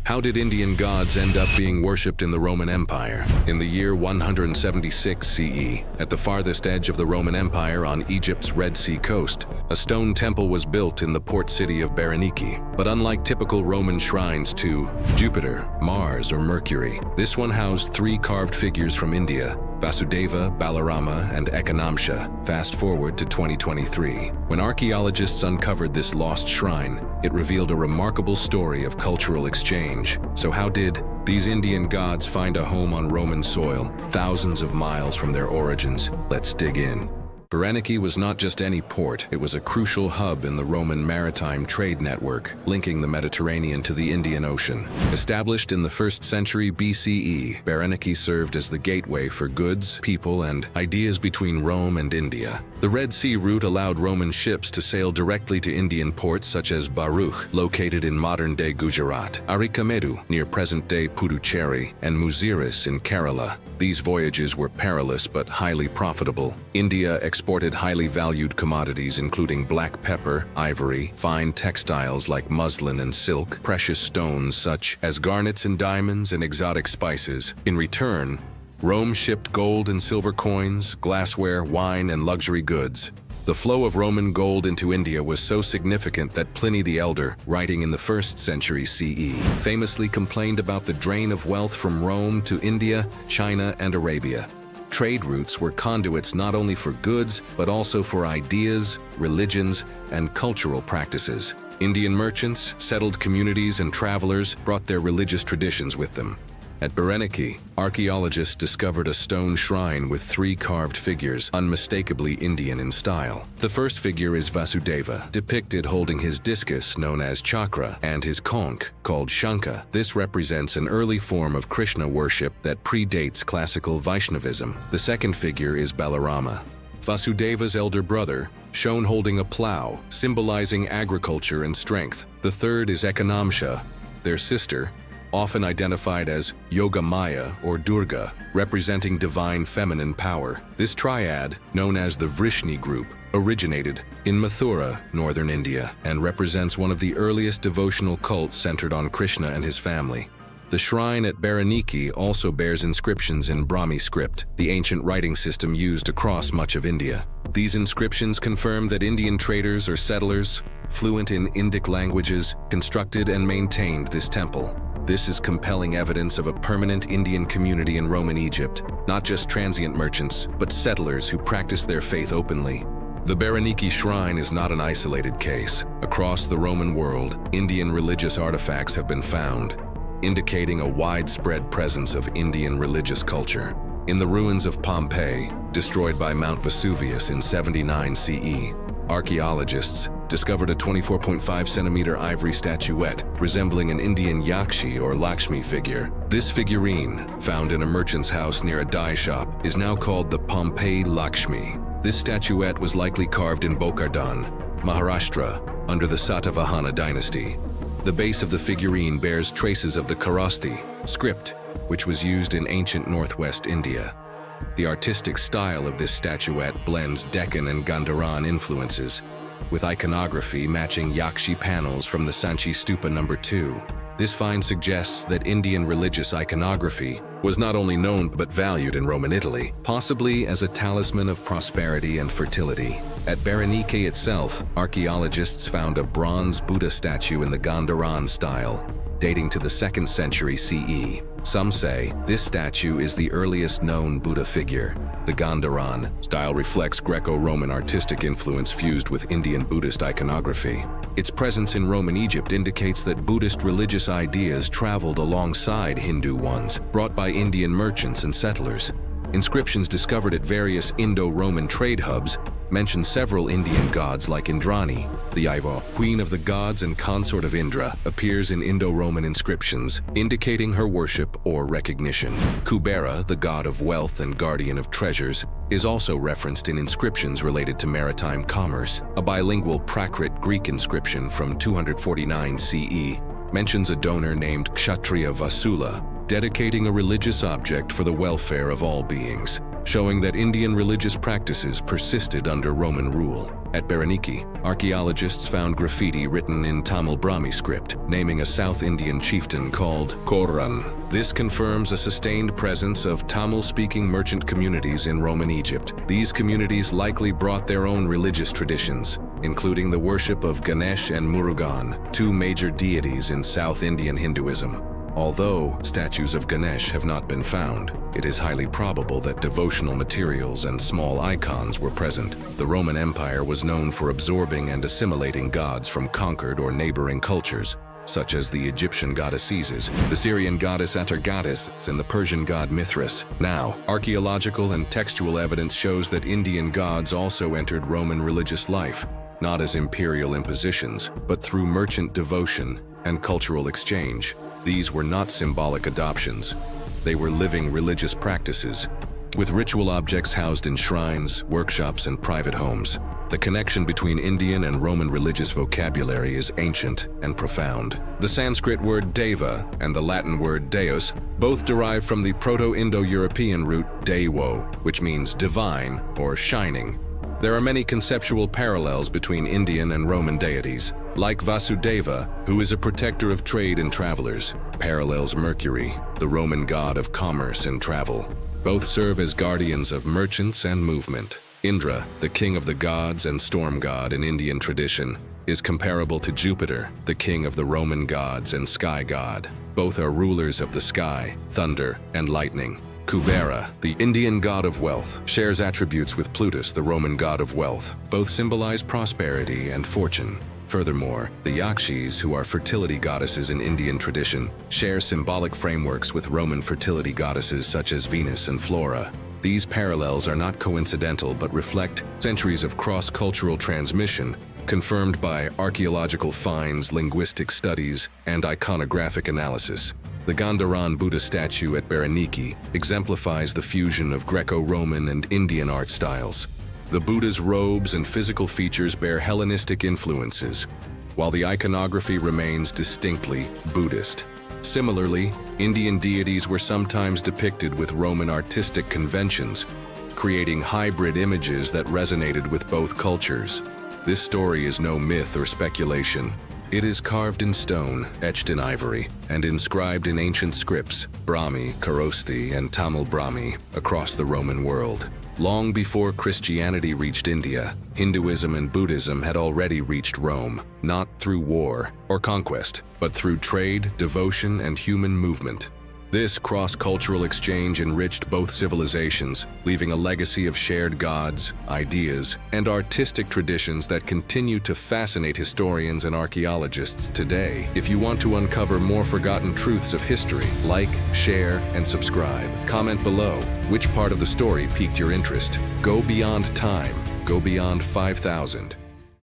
How did Indian gods end up being worshipped in the Roman Empire? In the year 176 CE, at the farthest edge of the Roman Empire on Egypt's Red Sea coast, a stone temple was built in the port city of Berenike. But unlike typical Roman shrines to Jupiter, Mars, or Mercury, this one housed three carved figures from India: Vasudeva, Balarama, and Ekanamsha. Fast forward to 2023. When archaeologists uncovered this lost shrine, it revealed a remarkable story of cultural exchange. So how did these Indian gods find a home on Roman soil, thousands of miles from their origins? Let's dig in. Berenike was not just any port, it was a crucial hub in the Roman maritime trade network, linking the Mediterranean to the Indian Ocean. Established in the 1st century BCE, Berenike served as the gateway for goods, people, and ideas between Rome and India. The Red Sea route allowed Roman ships to sail directly to Indian ports such as Bharuch, located in modern-day Gujarat, Arikamedu, near present-day Puducherry, and Muziris in Kerala. These voyages were perilous but highly profitable. India exported highly valued commodities including black pepper, ivory, fine textiles like muslin and silk, precious stones such as garnets and diamonds, and exotic spices. In return, Rome shipped gold and silver coins, glassware, wine, and luxury goods. The flow of Roman gold into India was so significant that Pliny the Elder, writing in the 1st century CE, famously complained about the drain of wealth from Rome to India, China, and Arabia. Trade routes were conduits not only for goods, but also for ideas, religions, and cultural practices. Indian merchants, settled communities, and travelers brought their religious traditions with them. At Berenike, archaeologists discovered a stone shrine with three carved figures, unmistakably Indian in style. The first figure is Vasudeva, depicted holding his discus known as chakra and his conch called shankha. This represents an early form of Krishna worship that predates classical Vaishnavism. The second figure is Balarama, Vasudeva's elder brother, shown holding a plow, symbolizing agriculture and strength. The third is Ekanamsha, their sister, often identified as Yoga Maya or Durga, representing divine feminine power. This triad, known as the Vrishni group, originated in Mathura, northern India, and represents one of the earliest devotional cults centered on Krishna and his family. The shrine at Berenike also bears inscriptions in Brahmi script, the ancient writing system used across much of India. These inscriptions confirm that Indian traders or settlers, fluent in Indic languages, constructed and maintained this temple. This is compelling evidence of a permanent Indian community in Roman Egypt, not just transient merchants, but settlers who practice their faith openly. The Berenike shrine is not an isolated case. Across the Roman world, Indian religious artifacts have been found, indicating a widespread presence of Indian religious culture. In the ruins of Pompeii, destroyed by Mount Vesuvius in 79 CE, archaeologists discovered a 24.5 centimeter ivory statuette resembling an Indian Yakshi or Lakshmi figure. This figurine, found in a merchant's house near a dye shop, is now called the Pompeii Lakshmi. This statuette was likely carved in Bokardhan, Maharashtra, under the Satavahana dynasty. The base of the figurine bears traces of the Kharosthi script, which was used in ancient northwest India. The artistic style of this statuette blends Deccan and Gandharan influences, with iconography matching Yakshi panels from the Sanchi Stupa No. 2. This find suggests that Indian religious iconography was not only known but valued in Roman Italy, possibly as a talisman of prosperity and fertility. At Berenike itself, archaeologists found a bronze Buddha statue in the Gandharan style, dating to the 2nd century CE. Some say this statue is the earliest known Buddha figure. The Gandharan style reflects Greco-Roman artistic influence fused with Indian Buddhist iconography. Its presence in Roman Egypt indicates that Buddhist religious ideas traveled alongside Hindu ones, brought by Indian merchants and settlers. Inscriptions discovered at various Indo-Roman trade hubs mention several Indian gods like Indrani. The Iva, queen of the gods and consort of Indra, appears in Indo-Roman inscriptions, indicating her worship or recognition. Kubera, the god of wealth and guardian of treasures, is also referenced in inscriptions related to maritime commerce. A bilingual Prakrit Greek inscription from 249 CE mentions a donor named Kshatriya Vasula, dedicating a religious object for the welfare of all beings. showing that Indian religious practices persisted under Roman rule. At Berenike, archaeologists found graffiti written in Tamil-Brahmi script, naming a South Indian chieftain called Koran. This confirms a sustained presence of Tamil-speaking merchant communities in Roman Egypt. These communities likely brought their own religious traditions, including the worship of Ganesh and Murugan, two major deities in South Indian Hinduism. Although statues of Ganesh have not been found, it is highly probable that devotional materials and small icons were present. The Roman Empire was known for absorbing and assimilating gods from conquered or neighboring cultures, such as the Egyptian goddess Isis, the Syrian goddess Atargatis, and the Persian god Mithras. Now, archaeological and textual evidence shows that Indian gods also entered Roman religious life, not as imperial impositions, but through merchant devotion and cultural exchange. These were not symbolic adoptions. They were living religious practices, with ritual objects housed in shrines, workshops, and private homes. The connection between Indian and Roman religious vocabulary is ancient and profound. The Sanskrit word Deva and the Latin word Deus both derive from the Proto-Indo-European root Devo, which means divine or shining. There are many conceptual parallels between Indian and Roman deities, like Vasudeva, who is a protector of trade and travelers, parallels Mercury, the Roman god of commerce and travel. Both serve as guardians of merchants and movement. Indra, the king of the gods and storm god in Indian tradition, is comparable to Jupiter, the king of the Roman gods and sky god. Both are rulers of the sky, thunder, and lightning. Kubera, the Indian god of wealth, shares attributes with Plutus, the Roman god of wealth. Both symbolize prosperity and fortune. Furthermore, the Yakshis, who are fertility goddesses in Indian tradition, share symbolic frameworks with Roman fertility goddesses such as Venus and Flora. These parallels are not coincidental but reflect centuries of cross-cultural transmission, confirmed by archaeological finds, linguistic studies, and iconographic analysis. The Gandharan Buddha statue at Berenike exemplifies the fusion of Greco-Roman and Indian art styles. The Buddha's robes and physical features bear Hellenistic influences, while the iconography remains distinctly Buddhist. Similarly, Indian deities were sometimes depicted with Roman artistic conventions, creating hybrid images that resonated with both cultures. This story is no myth or speculation. It is carved in stone, etched in ivory, and inscribed in ancient scripts, Brahmi, Kharoshthi, and Tamil-Brahmi, across the Roman world. Long before Christianity reached India, Hinduism and Buddhism had already reached Rome, not through war or conquest, but through trade, devotion, and human movement. This cross-cultural exchange enriched both civilizations, leaving a legacy of shared gods, ideas, and artistic traditions that continue to fascinate historians and archaeologists today. If you want to uncover more forgotten truths of history, like, share, and subscribe. Comment below which part of the story piqued your interest. Go beyond time. Go beyond 5,000.